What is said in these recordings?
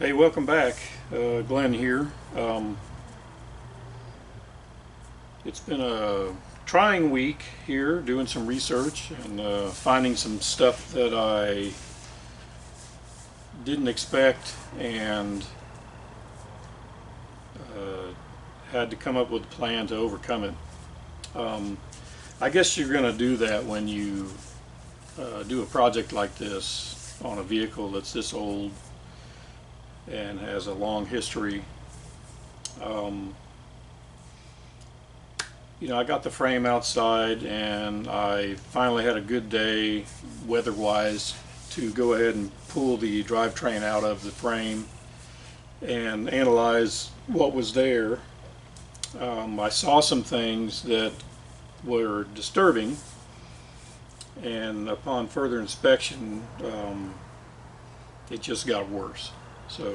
Hey, welcome back. Glenn here. It's been a trying week here doing some research and finding some stuff that I didn't expect and uh, had to come up with a plan to overcome it. Um, I guess you're going to do that when you do a project like this on a vehicle that's this old and has a long history. Um, I got the frame outside and I finally had a good day weather-wise to go ahead and pull the drivetrain out of the frame and analyze what was there. I saw some things that were disturbing, and upon further inspection, it just got worse. So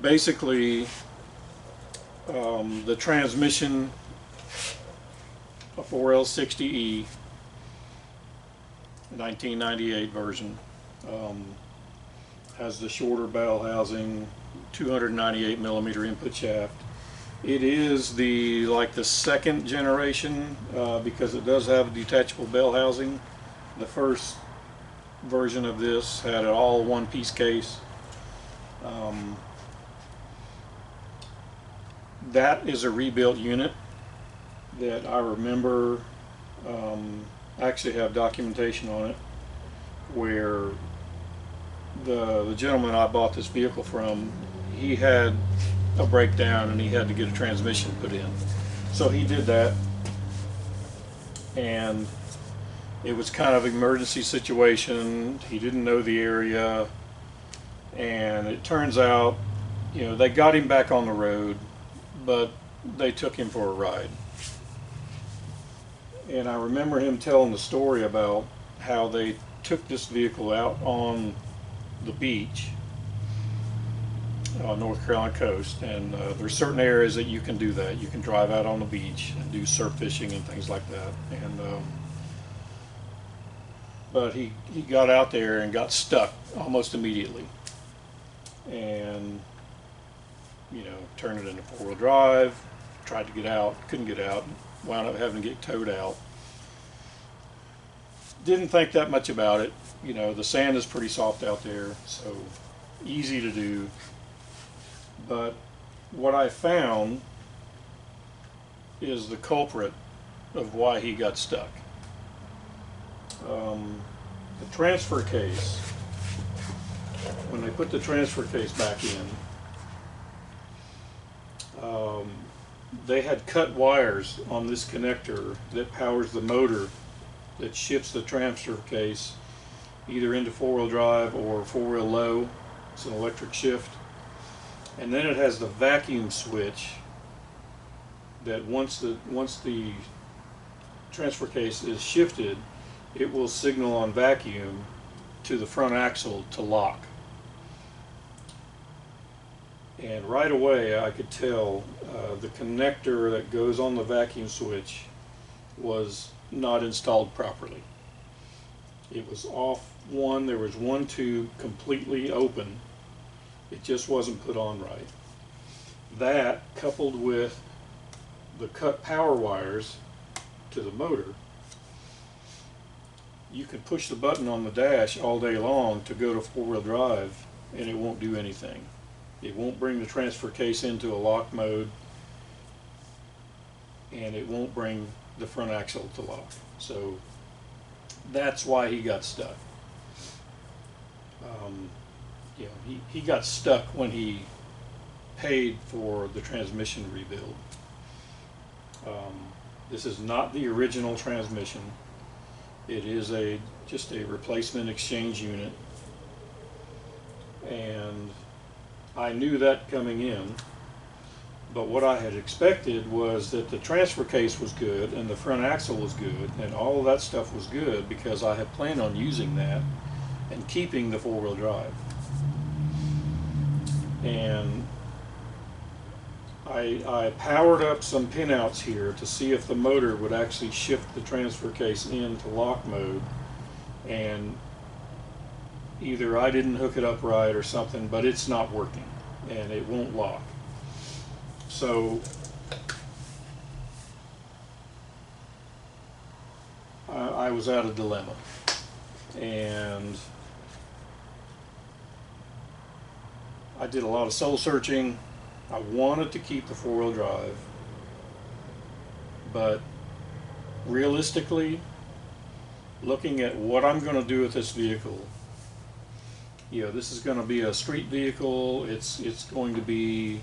basically, the transmission, a 4L60E 1998 version, um, has the shorter bell housing, 298 millimeter input shaft. It is the second generation because it does have a detachable bell housing. The first version of this had an all one-piece case. Um, that is a rebuilt unit that I remember. I actually have documentation on it where the gentleman I bought this vehicle from, he had a breakdown and he had to get a transmission put in. So he did that, and it was kind of an emergency situation. He didn't know the area, and it turns out, they got him back on the road, but they took him for a ride. And I remember him telling the story about how they took this vehicle out on the beach on North Carolina coast, and there's certain areas that you can do that. You can drive out on the beach and do surf fishing and things like that. And but he got out there and got stuck almost immediately, and turned it into four-wheel drive. Tried to get out, couldn't get out. Wound up having to get towed out. Didn't think that much about it. The sand is pretty soft out there, so easy to do. But what I found is the culprit of why he got stuck. The transfer case, when they put the transfer case back in, they had cut wires on this connector that powers the motor that shifts the transfer case either into four-wheel drive or four-wheel low. It's an electric shift. And then it has the vacuum switch that once the transfer case is shifted, it will signal on vacuum to the front axle to lock. And right away I could tell the connector that goes on the vacuum switch was not installed properly. It was off one. There was one tube completely open. It just wasn't put on right. That, coupled with the cut power wires to the motor, you can push the button on the dash all day long to go to four-wheel drive and it won't do anything. It won't bring the transfer case into a lock mode, and it won't bring the front axle to lock. So that's why he got stuck. He got stuck when he paid for the transmission rebuild. This is not the original transmission. It is just a replacement exchange unit, and I knew that coming in. But what I had expected was that the transfer case was good and the front axle was good and all of that stuff was good because I had planned on using that and keeping the four-wheel drive. And I powered up some pinouts here to see if the motor would actually shift the transfer case into lock mode, and either I didn't hook it up right or something, but it's not working and it won't lock. So I was at a dilemma, and I did a lot of soul searching. I wanted to keep the four-wheel drive, but realistically, looking at what I'm going to do with this vehicle, this is going to be a street vehicle. It's going to be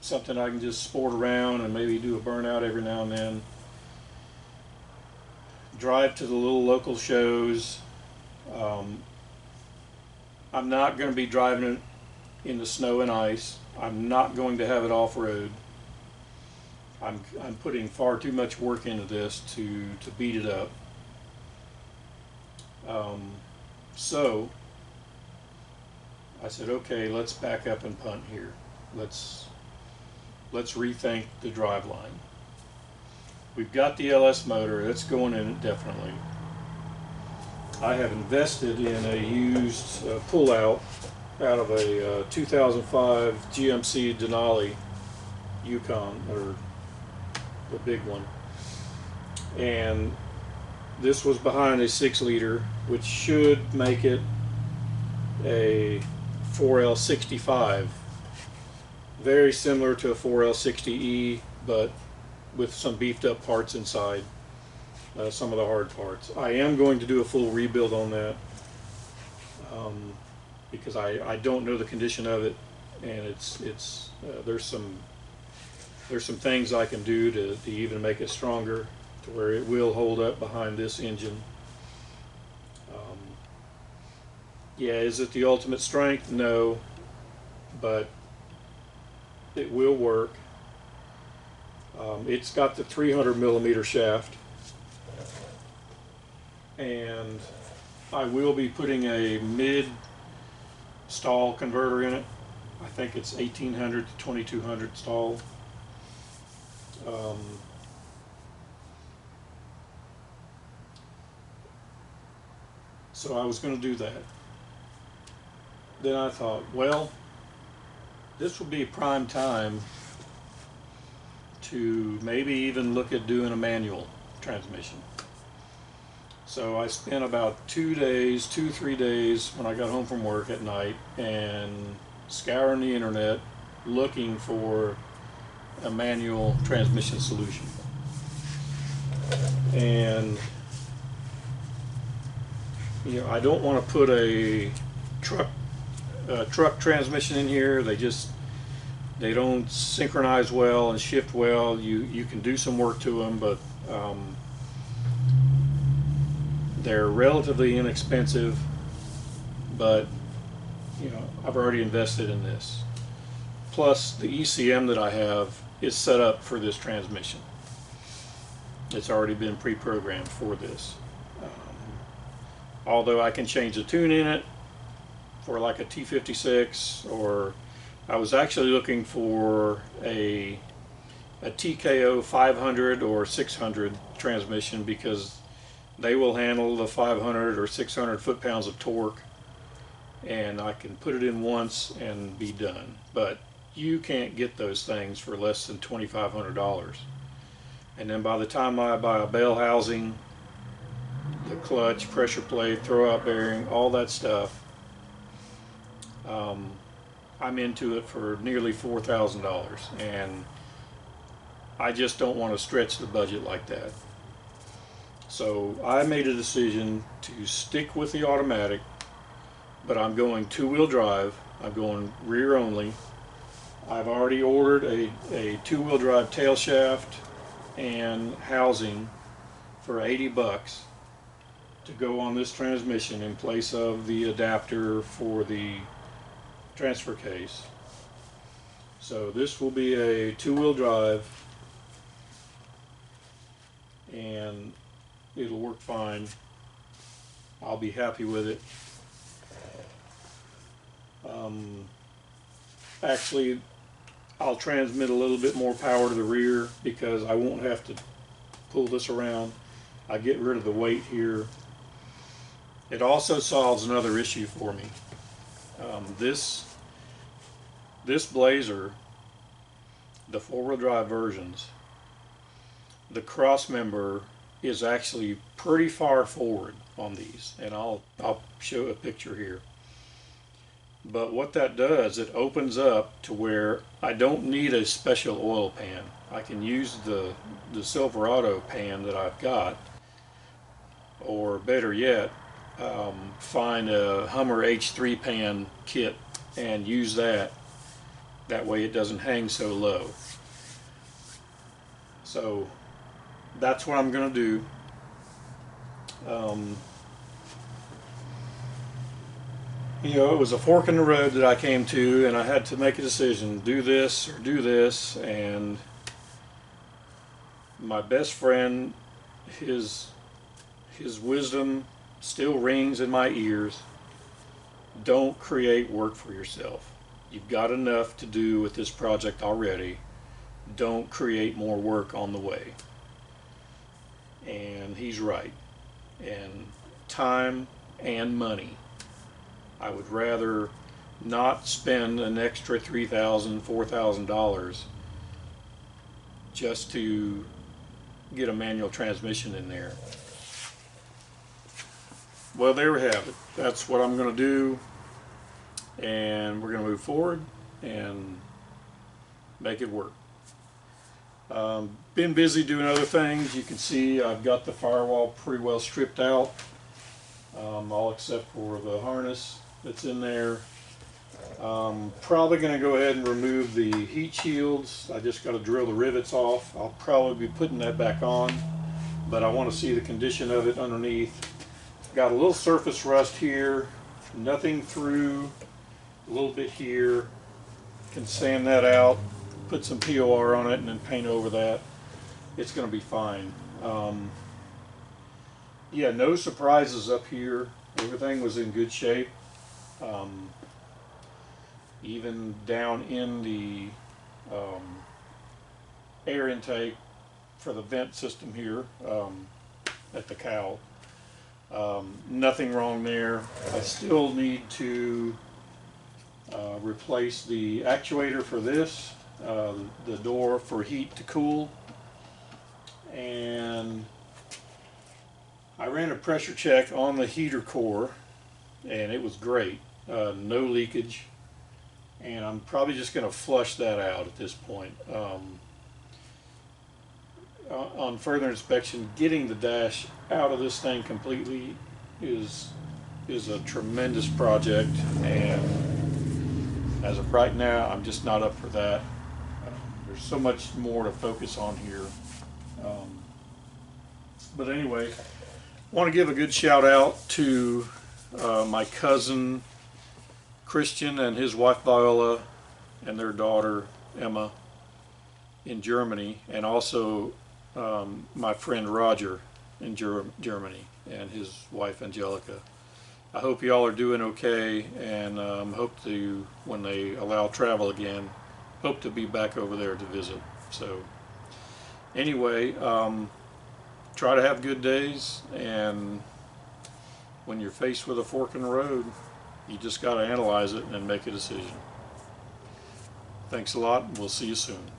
something I can just sport around and maybe do a burnout every now and then. Drive to the little local shows. I'm not going to be driving it in the snow and ice. I'm not going to have it off-road. I'm putting far too much work into this to beat it up. So I said, okay, let's back up and punt here. Let's rethink the driveline. We've got the LS motor, that's going in it definitely. I have invested in a used pull-out out of a 2005 GMC Denali Yukon, or the big one. And this was behind a 6-liter, which should make it a 4L65. Very similar to a 4L60E, but with some beefed up parts inside, some of the hard parts. I am going to do a full rebuild on that because I don't know the condition of it, and there's some things I can do to even make it stronger to where it will hold up behind this engine. Yeah, is it the ultimate strength? No, but it will work. It's got the 300 millimeter shaft, and I will be putting a mid stall converter in it. I think it's 1800 to 2200 stall. So I was going to do that. Then I thought, well, this will be prime time to maybe even look at doing a manual transmission. So I spent about 3 days when I got home from work at night and scouring the internet looking for a manual transmission solution. And I don't want to put a truck transmission in here. They don't synchronize well and shift well. You can do some work to them, but they're relatively inexpensive. But I've already invested in this. Plus, the ECM that I have is set up for this transmission. It's already been pre-programmed for this. Although I can change the tune in it for like a T56, or I was actually looking for a TKO 500 or 600 transmission, because they will handle the 500 or 600 foot-pounds of torque, and I can put it in once and be done. But you can't get those things for less than $2,500. And then by the time I buy a bell housing, the clutch, pressure plate, throwout bearing, all that stuff, I'm into it for nearly $4,000, and I just don't want to stretch the budget like that. So I made a decision to stick with the automatic, but I'm going two-wheel drive. I'm going rear only. I've already ordered a two-wheel drive tail shaft and housing for 80 bucks to go on this transmission in place of the adapter for the transfer case. So this will be a two-wheel drive, and it'll work fine. I'll be happy with it. Actually, I'll transmit a little bit more power to the rear because I won't have to pull this around. I get rid of the weight here. It also solves another issue for me. This Blazer, the four-wheel drive versions, the cross member is actually pretty far forward on these, and I'll show a picture here. But what that does, it opens up to where I don't need a special oil pan. I can use the Silverado pan that I've got, or better yet, find a Hummer H3 pan kit and use that. That way it doesn't hang so low. So that's what I'm going to do. You know, it was a fork in the road that I came to, and I had to make a decision, do this or do this. And my best friend, his wisdom still rings in my ears. Don't create work for yourself. You've got enough to do with this project already. Don't create more work on the way. And he's right. And time and money. I would rather not spend an extra $3,000, $4,000 just to get a manual transmission in there. Well, there we have it. That's what I'm going to do, and we're going to move forward and make it work. Been busy doing other things. You can see I've got the firewall pretty well stripped out, all except for the harness that's in there. Probably going to go ahead and remove the heat shields. I just got to drill the rivets off. I'll probably be putting that back on, but I want to see the condition of it underneath. Got a little surface rust here, nothing through, a little bit here. Can sand that out, put some POR on it, and then paint over that. It's going to be fine. Yeah, no surprises up here. Everything was in good shape. Even down in the air intake for the vent system here at the cowl. Nothing wrong there. I still need to replace the actuator for this, the door for heat to cool, and I ran a pressure check on the heater core and it was great. No leakage, and I'm probably just going to flush that out at this point. On further inspection, getting the dash out of this thing completely is a tremendous project, and as of right now I'm just not up for that. There's so much more to focus on here. But anyway, I want to give a good shout out to my cousin Christian and his wife Viola and their daughter Emma in Germany, and also my friend Roger in Germany and his wife Angelica. I hope y'all are doing okay, and hope to, when they allow travel again, hope to be back over there to visit. So anyway, try to have good days, and when you're faced with a fork in the road, you just got to analyze it and make a decision. Thanks a lot, and we'll see you soon.